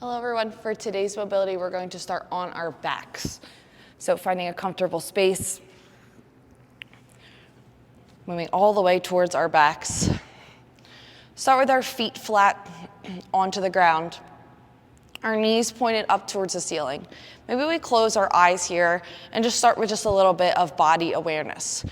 Hello everyone, for today's mobility we're going to start on our backs. So finding a comfortable space, moving all the way towards our backs. Start with our feet flat onto the ground, our knees pointed up towards the ceiling. Maybe we close our eyes here and just start with just a little bit of body awareness.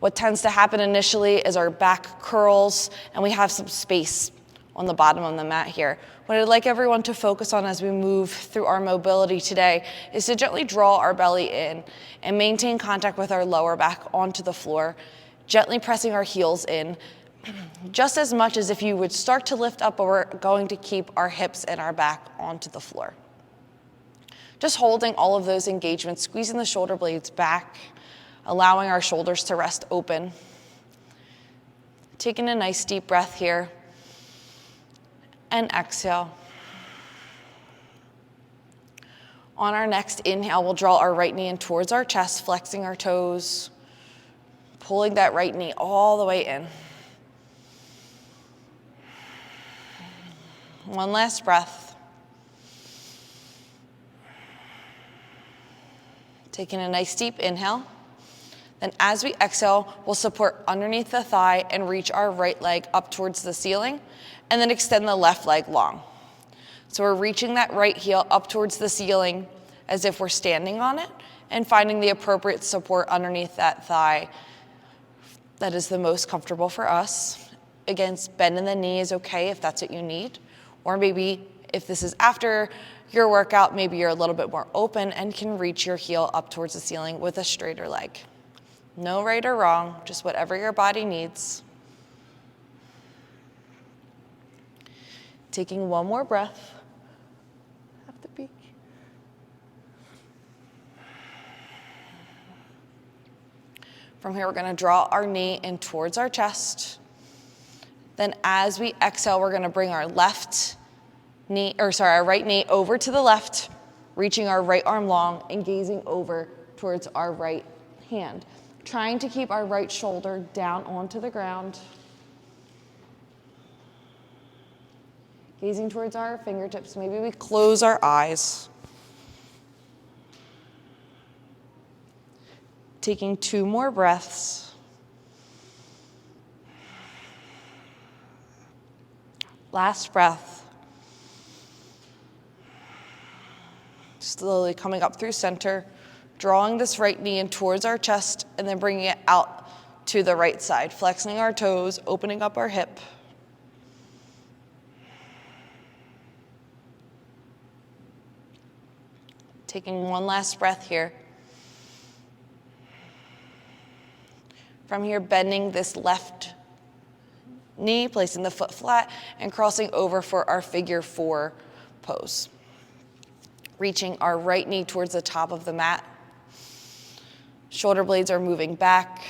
What tends to happen initially is our back curls and we have some space on the bottom of the mat here. What I'd like everyone to focus on as we move through our mobility today is to gently draw our belly in and maintain contact with our lower back onto the floor, gently pressing our heels in, just as much as if you would start to lift up, but we're going to keep our hips and our back onto the floor. Just holding all of those engagements, squeezing the shoulder blades back, allowing our shoulders to rest open. Taking a nice deep breath here. And exhale. On our next inhale, we'll draw our right knee in towards our chest, flexing our toes, pulling that right knee all the way in. One last breath. Taking a nice deep inhale. Then as we exhale, we'll support underneath the thigh and reach our right leg up towards the ceiling, and then extend the left leg long. So we're reaching that right heel up towards the ceiling as if we're standing on it, and finding the appropriate support underneath that thigh that is the most comfortable for us. Again, bending the knee is okay if that's what you need, or maybe if this is after your workout, maybe you're a little bit more open and can reach your heel up towards the ceiling with a straighter leg. No right or wrong, just whatever your body needs. Taking one more breath. Have the peak. From here, we're going to draw our knee in towards our chest. Then as we exhale, we're going to bring our our right knee over to the left, reaching our right arm long and gazing over towards our right hand. Trying to keep our right shoulder down onto the ground. Gazing towards our fingertips. Maybe we close our eyes. Taking 2 more breaths. Last breath. Slowly coming up through center. Drawing this right knee in towards our chest and then bringing it out to the right side. Flexing our toes, opening up our hip. Taking one last breath here. From here, bending this left knee, placing the foot flat, and crossing over for our figure 4 pose. Reaching our right knee towards the top of the mat. Shoulder blades are moving back.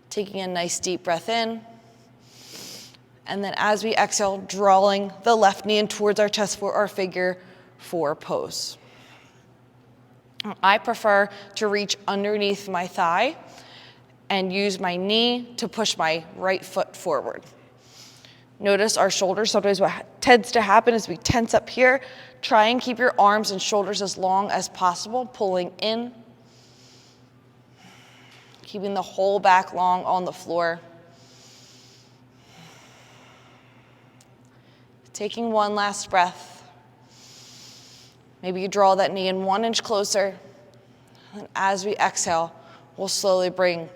Taking a nice deep breath in. And then as we exhale, drawing the left knee in towards our chest for our figure 4 pose. I prefer to reach underneath my thigh and use my knee to push my right foot forward. Notice our shoulders. Sometimes what tends to happen is we tense up here. Try and keep your arms and shoulders as long as possible, pulling in. Keeping the whole back long on the floor. Taking one last breath. Maybe you draw that knee in 1 inch closer. And as we exhale, we'll slowly bring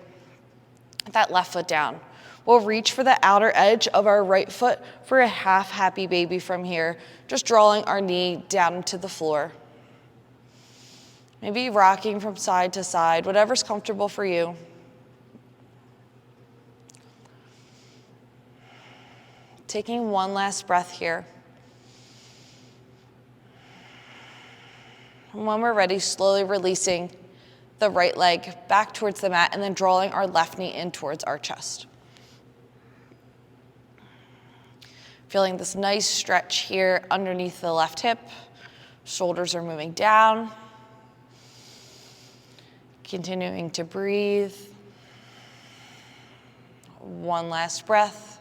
that left foot down. We'll reach for the outer edge of our right foot for a half happy baby from here, just drawing our knee down to the floor. Maybe rocking from side to side, whatever's comfortable for you. Taking one last breath here. And when we're ready, slowly releasing the right leg back towards the mat and then drawing our left knee in towards our chest. Feeling this nice stretch here underneath the left hip. Shoulders are moving down. Continuing to breathe. One last breath.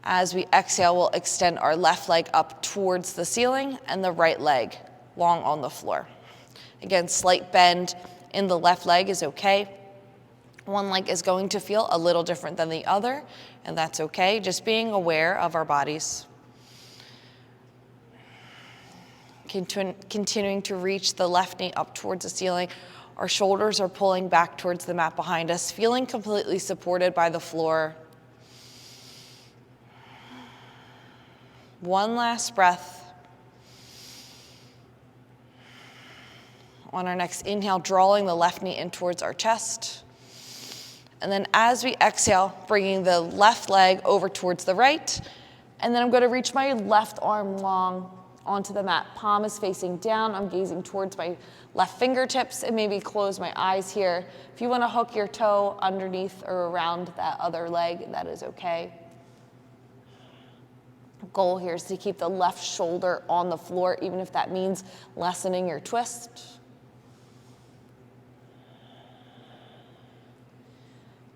As we exhale, we'll extend our left leg up towards the ceiling and the right leg long on the floor. Again, slight bend in the left leg is okay. One leg is going to feel a little different than the other, and that's okay. Just being aware of our bodies. Continuing to reach the left knee up towards the ceiling. Our shoulders are pulling back towards the mat behind us, feeling completely supported by the floor. One last breath. On our next inhale, drawing the left knee in towards our chest. And then as we exhale, bringing the left leg over towards the right. And then I'm going to reach my left arm long onto the mat. Palm is facing down. I'm gazing towards my left fingertips and maybe close my eyes here. If you want to hook your toe underneath or around that other leg, that is okay. Goal here is to keep the left shoulder on the floor, even if that means lessening your twist.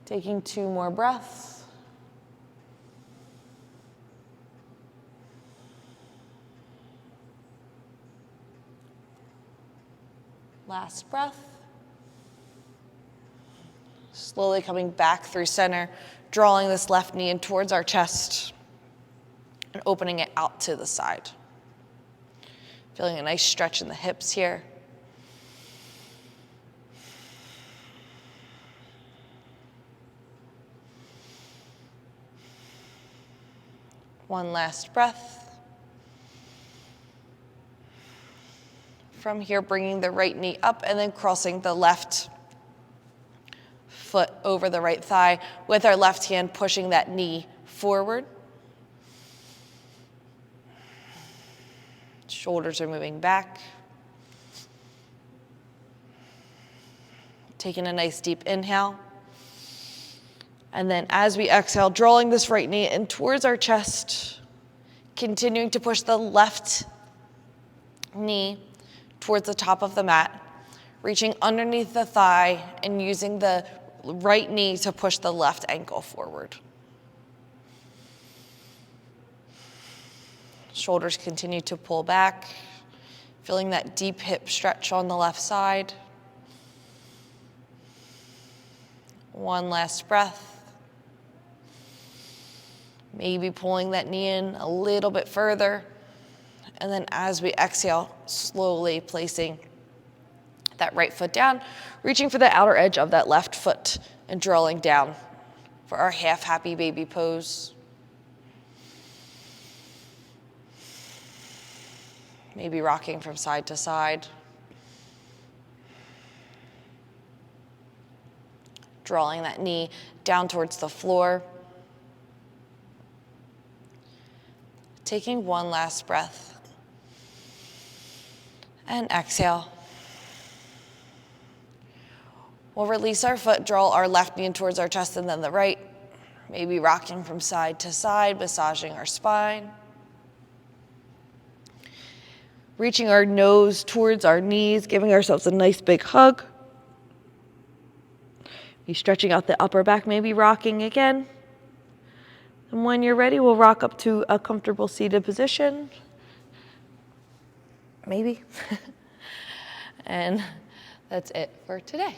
Taking 2 more breaths. Last breath. Slowly coming back through center, drawing this left knee in towards our chest and opening it out to the side. Feeling a nice stretch in the hips here. One last breath. From here, bringing the right knee up and then crossing the left foot over the right thigh with our left hand pushing that knee forward. Shoulders are moving back. Taking a nice deep inhale. And then as we exhale, drawing this right knee in towards our chest, continuing to push the left knee towards the top of the mat, reaching underneath the thigh and using the right knee to push the left ankle forward. Shoulders continue to pull back, feeling that deep hip stretch on the left side. One last breath. Maybe pulling that knee in a little bit further. And then as we exhale, slowly placing that right foot down, reaching for the outer edge of that left foot and drawing down for our half happy baby pose. Maybe rocking from side to side. Drawing that knee down towards the floor. Taking one last breath. And exhale. We'll release our foot, draw our left knee in towards our chest and then the right. Maybe rocking from side to side, massaging our spine. Reaching our nose towards our knees, giving ourselves a nice big hug. Be stretching out the upper back, maybe rocking again. And when you're ready, we'll rock up to a comfortable seated position. Maybe. And that's it for today.